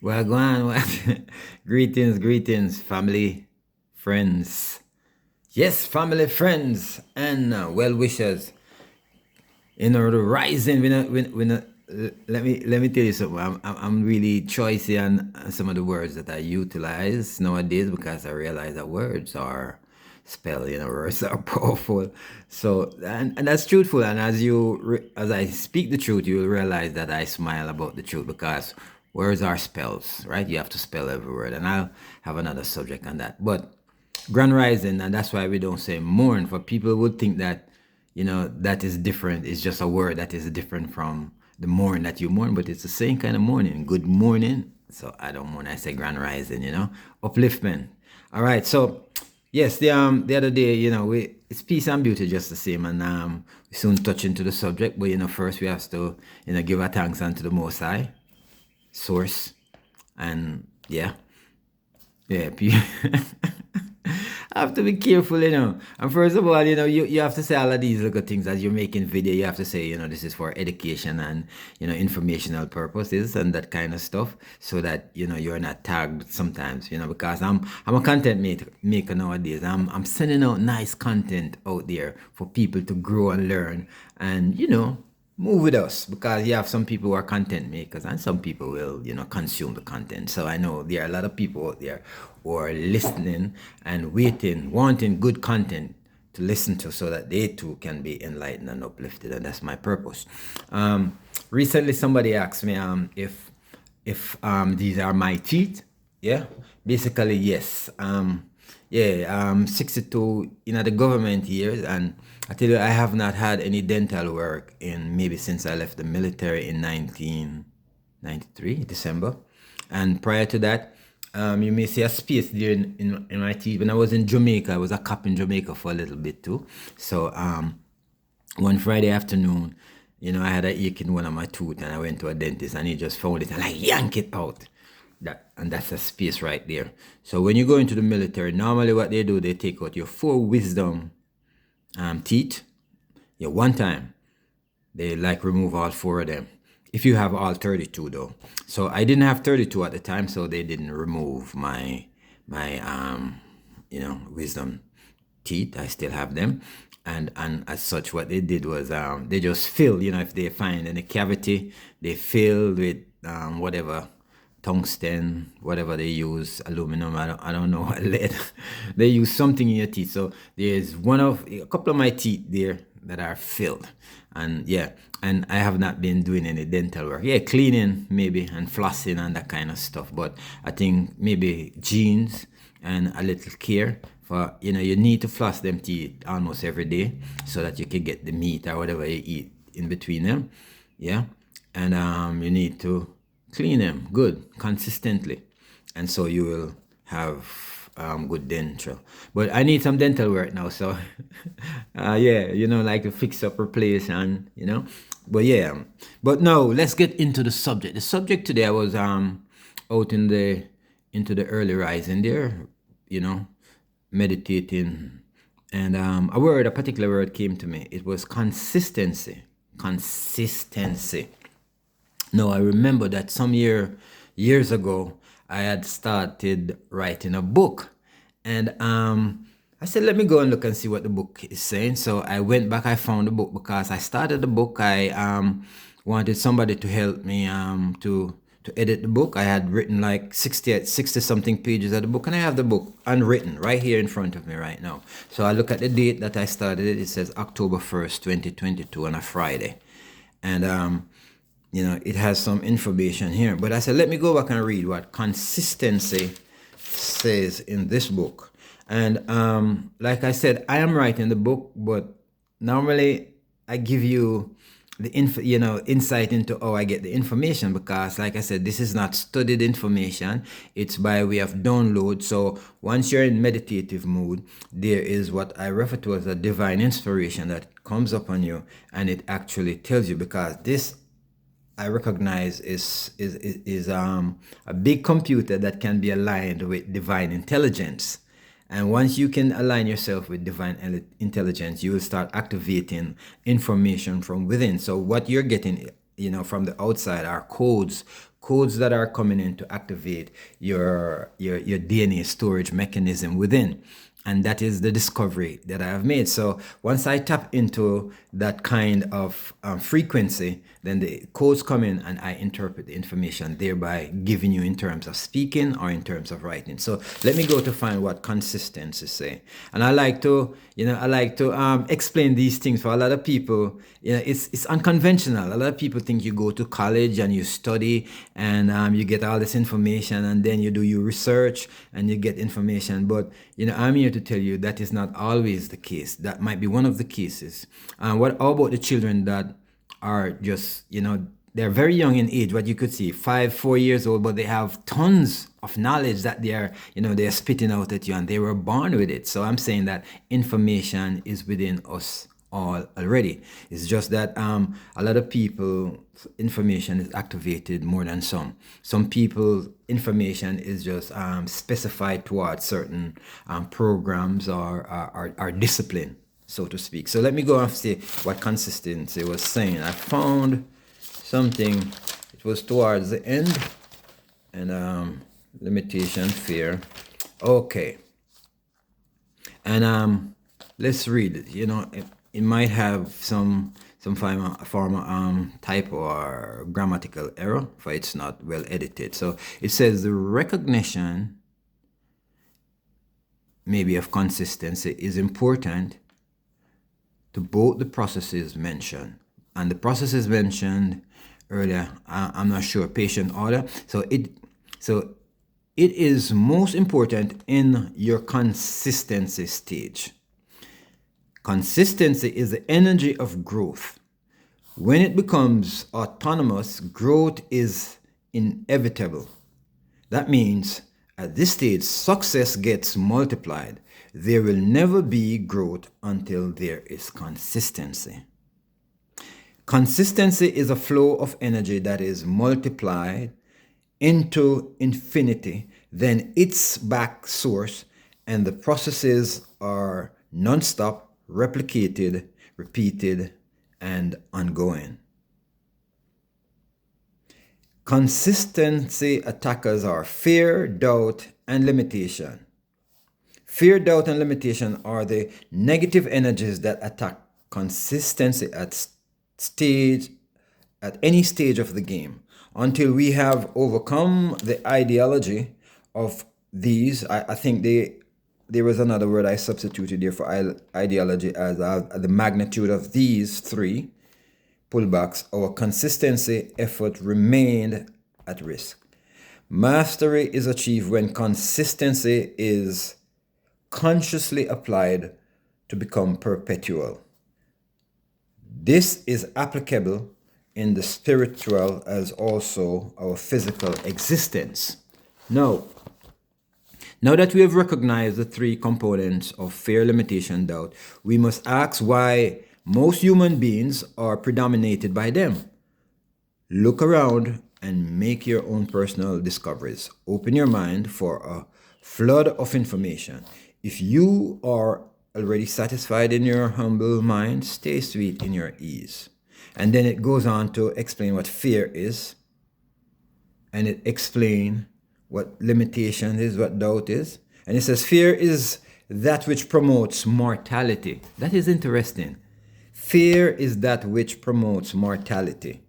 Well, go on. Greetings, greetings, family, friends. Yes, family, friends, and well wishers. The rising. Let me tell you something. I'm really choosy on some of the words that I utilize nowadays because I realize that words are spell. Words are powerful. So and that's truthful. And as I speak the truth, you will realize that I smile about the truth because words are spells, right? You have to spell every word, and I'll have another subject on that. But Grand Rising, and that's why we don't say mourn. For people would think that, that is different. It's just a word that is different from the mourn that you mourn, but it's the same kind of mourning. Good morning. So I don't mourn. I say Grand Rising. Upliftment. All right. So yes, the other day, it's peace and beauty just the same, and we soon touch into the subject. But first we have to give our thanks unto the Most High source, and yeah, I have to be careful. And first of all, you have to say all of these little things as you're making video. You have to say, this is for education and, informational purposes and that kind of stuff, so that, you're not tagged sometimes, because I'm a content maker nowadays. I'm sending out nice content out there for people to grow and learn and, move with us, because you have some people who are content makers and some people will consume the content. So I know there are a lot of people out there who are listening and waiting, wanting good content to listen to, so that they too can be enlightened and uplifted, and that's my purpose. Recently somebody asked me if these are my teeth. Yeah, basically yes. 62 the government years, and I tell you, I have not had any dental work in maybe since I left the military in 1993 December. And prior to that, you may see a space there in my teeth. When I was in Jamaica, I was a cop in Jamaica for a little bit too. So one Friday afternoon, I had an ache in one of my tooth, and I went to a dentist, and he just found it and I yanked it out. That's a space right there. So when you go into the military, normally what they do, they take out your 4 wisdom teeth. Yeah, one time they remove all 4 of them. If you have all 32 though. So I didn't have 32 at the time, so they didn't remove my wisdom teeth. I still have them. And as such, what they did was they just fill, if they find any cavity, they fill with whatever tungsten, whatever they use, aluminum, I don't know what lead. They use something in your teeth. So there's a couple of my teeth there that are filled. And and I have not been doing any dental work. Yeah, cleaning maybe and flossing and that kind of stuff. But I think maybe genes and a little care for, you need to floss them teeth almost every day so that you can get the meat or whatever you eat in between them. Yeah. And you need to clean them good consistently, and so you will have good dental. But I need some dental work now, so like to fix up, replace, and but no, let's get into the subject. The subject today, I was out into the early rising there, meditating, and a particular word came to me. It was consistency. No, I remember that some years ago, I had started writing a book, and I said, let me go and look and see what the book is saying. So I went back, I found the book, because I started the book. I wanted somebody to help me to edit the book. I had written like 60 something pages of the book, and I have the book unwritten right here in front of me right now. So I look at the date that I started it. It says October 1st, 2022 on a Friday. And it has some information here. But I said, let me go back and read what consistency says in this book. And like I said, I am writing the book, but normally I give you the insight into how I get the information, because like I said, this is not studied information. It's by way of download. So once you're in meditative mood, there is what I refer to as a divine inspiration that comes upon you, and it actually tells you, because this, I recognize, is a big computer that can be aligned with divine intelligence. And once you can align yourself with divine intelligence, you will start activating information from within. So what you're getting, from the outside are codes codes that are coming in to activate your DNA storage mechanism within. And that is the discovery that I have made. So once I tap into that kind of frequency, then the codes come in and I interpret the information, thereby giving you in terms of speaking or in terms of writing. So let me go to find what consistency say. And I like to, explain these things for a lot of people. It's unconventional. A lot of people think you go to college and you study and you get all this information and then you do your research and you get information. But, I'm here to tell you that is not always the case. That might be one of the cases. How about the children that are just, they're very young in age, what you could see, 4 years old, but they have tons of knowledge that they're spitting out at you and they were born with it. So I'm saying that information is within us all already. It's just that a lot of people, information is activated more than some. Some people, information is just specified towards certain programs or discipline, so to speak. So let me go and see what consistency was saying. I found something, it was towards the end, and limitation, fear. Okay. And let's read it. It might have some form of typo or grammatical error, for it's not well edited. So it says the recognition maybe of consistency is important to both the processes mentioned. And the processes mentioned earlier, I'm not sure, patient order. So it is most important in your consistency stage. Consistency is the energy of growth. When it becomes autonomous, growth is inevitable. That means at this stage, success gets multiplied. There will never be growth until there is consistency. Consistency is a flow of energy that is multiplied into infinity, then its back source, and the processes are non-stop, replicated, repeated, and ongoing. Consistency attackers are fear, doubt, and limitation. Fear, doubt, and limitation are the negative energies that attack consistency at any stage of the game. Until we have overcome the ideology of these, I think there was another word I substituted there for ideology as the magnitude of these three pullbacks, our consistency effort remained at risk. Mastery is achieved when consistency is consciously applied to become perpetual. This is applicable in the spiritual as also our physical existence. Now that we have recognized the three components of fear, limitation, doubt, we must ask why most human beings are predominated by them. Look around and make your own personal discoveries. Open your mind for a flood of information. If you are already satisfied in your humble mind, stay sweet in your ease. And then it goes on to explain what fear is, and it explains what limitation is, what doubt is. And it says fear is that which promotes mortality. That is interesting. Fear is that which promotes mortality.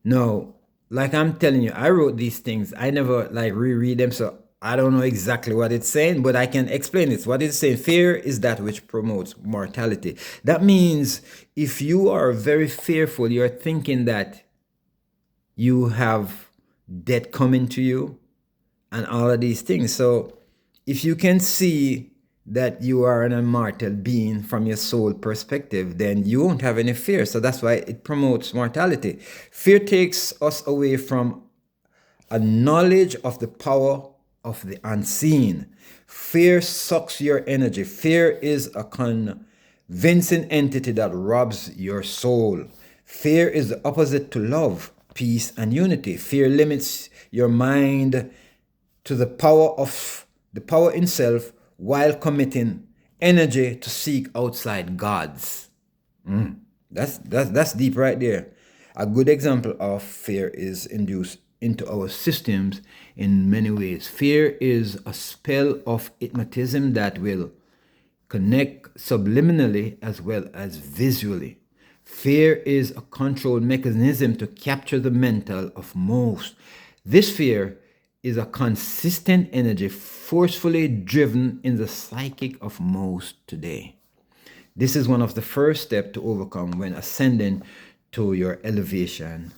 Now, like I'm telling you, I wrote these things. I never reread them, so I don't know exactly what it's saying, but I can explain it. What it's saying, fear is that which promotes mortality. That means if you are very fearful, you're thinking that you have death coming to you and all of these things. So if you can see that you are an immortal being from your soul perspective, then you won't have any fear. So that's why it promotes mortality. Fear takes us away from a knowledge of the power of the unseen. Fear sucks your energy. Fear is a convincing entity that robs your soul. Fear is the opposite to love, peace, and unity. Fear limits your mind to the power in self while committing energy to seek outside gods. That's deep right there. A good example of fear is induced into our systems in many ways. Fear is a spell of hypnotism that will connect subliminally as well as visually. Fear is a control mechanism to capture the mental of most. This fear is a consistent energy forcefully driven in the psychic of most today. This is one of the first steps to overcome when ascending to your elevation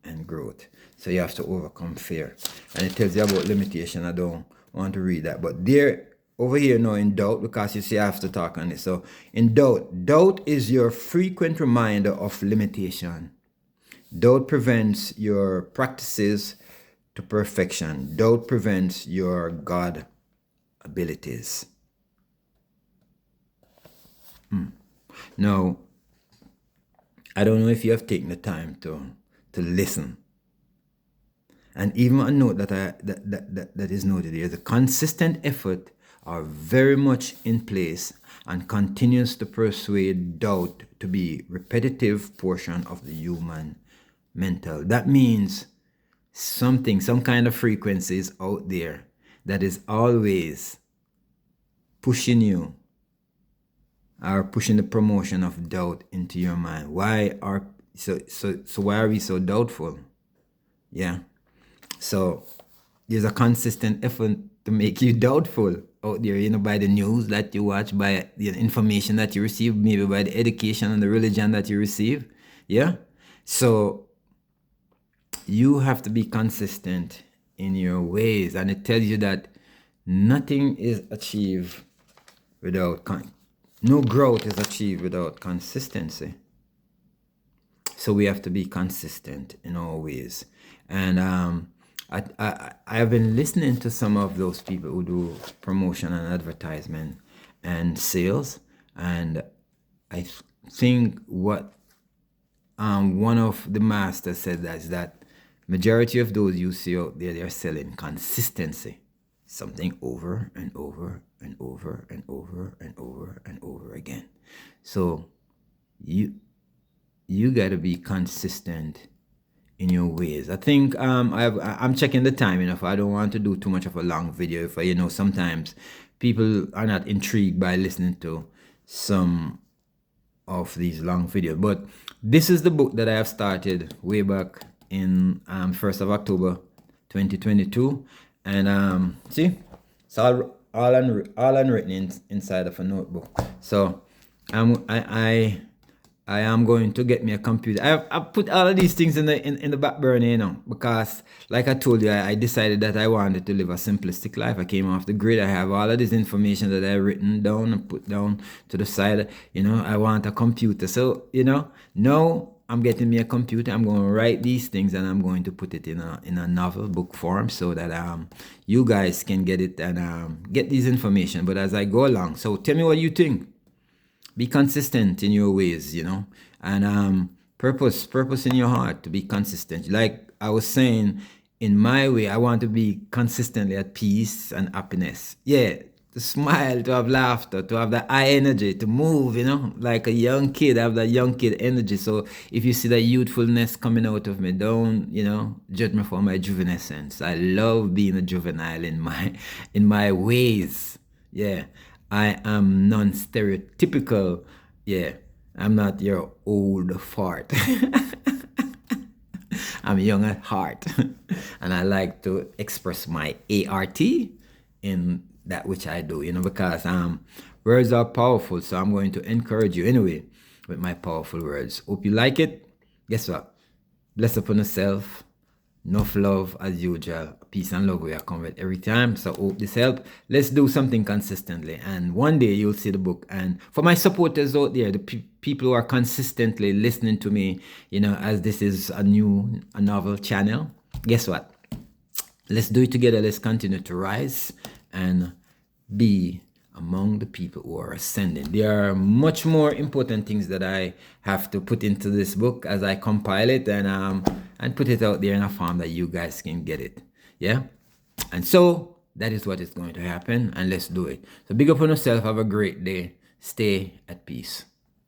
and growth. So you have to overcome fear. And it tells you about limitation. I don't want to read that. But there, over here now in doubt, because you see I have to talk on it. So in doubt is your frequent reminder of limitation. Doubt prevents your practices to perfection. Doubt prevents your God abilities. Now, I don't know if you have taken the time to listen. And even a note that is noted here, the consistent effort are very much in place and continues to persuade doubt to be repetitive portion of the human mental. That means some kind of frequency is out there that is always pushing you or pushing the promotion of doubt into your mind. Why are we so doubtful? Yeah. So there's a consistent effort to make you doubtful out there, by the news that you watch, by the information that you receive, maybe by the education and the religion that you receive. Yeah. So you have to be consistent in your ways, and it tells you that nothing is achieved without no growth is achieved without consistency. So we have to be consistent in our ways. And I have been listening to some of those people who do promotion and advertisement and sales, and I think what one of the masters said is that majority of those you see out there, they're selling consistency, something over and over and over and over and over and over again. So you got to be consistent in your ways. I think I'm checking the time enough. I don't want to do too much of a long video. If sometimes people are not intrigued by listening to some of these long videos. But this is the book that I have started way back in 1st of October 2022, and see, it's all unwritten inside of a notebook. So I am going to get me a computer. I put all of these things in the back burner, because like I told you, I decided that I wanted to live a simplistic life. I came off the grid. I have all of this information that I've written down and put down to the side. I want a computer. So, now I'm getting me a computer. I'm going to write these things and I'm going to put it in a novel book form so that you guys can get it and get this information. But as I go along, so tell me what you think. Be consistent in your ways, and purpose in your heart to be consistent. Like I was saying, in my way, I want to be consistently at peace and happiness. Yeah, to smile, to have laughter, to have that high energy, to move, like a young kid, have that young kid energy. So if you see that youthfulness coming out of me, don't, judge me for my juvenescence. I love being a juvenile in my ways. Yeah. I am non-stereotypical. Yeah, I'm not your old fart. I'm young at heart. And I like to express my ART in that which I do, because words are powerful. So I'm going to encourage you anyway with my powerful words. Hope you like it. Guess what? Bless upon yourself. Enough love as usual. Peace and love we are come with every time. So hope this help. Let's do something consistently, and one day you'll see the book. And for my supporters out there, the people who are consistently listening to me, as this is a novel channel, guess what? Let's do it together. Let's continue to rise and be among the people who are ascending. There are much more important things that I have to put into this book as I compile it and put it out there in a form that you guys can get it. Yeah. And so that is what is going to happen, and let's do it. So big up on yourself. Have a great day. Stay at peace.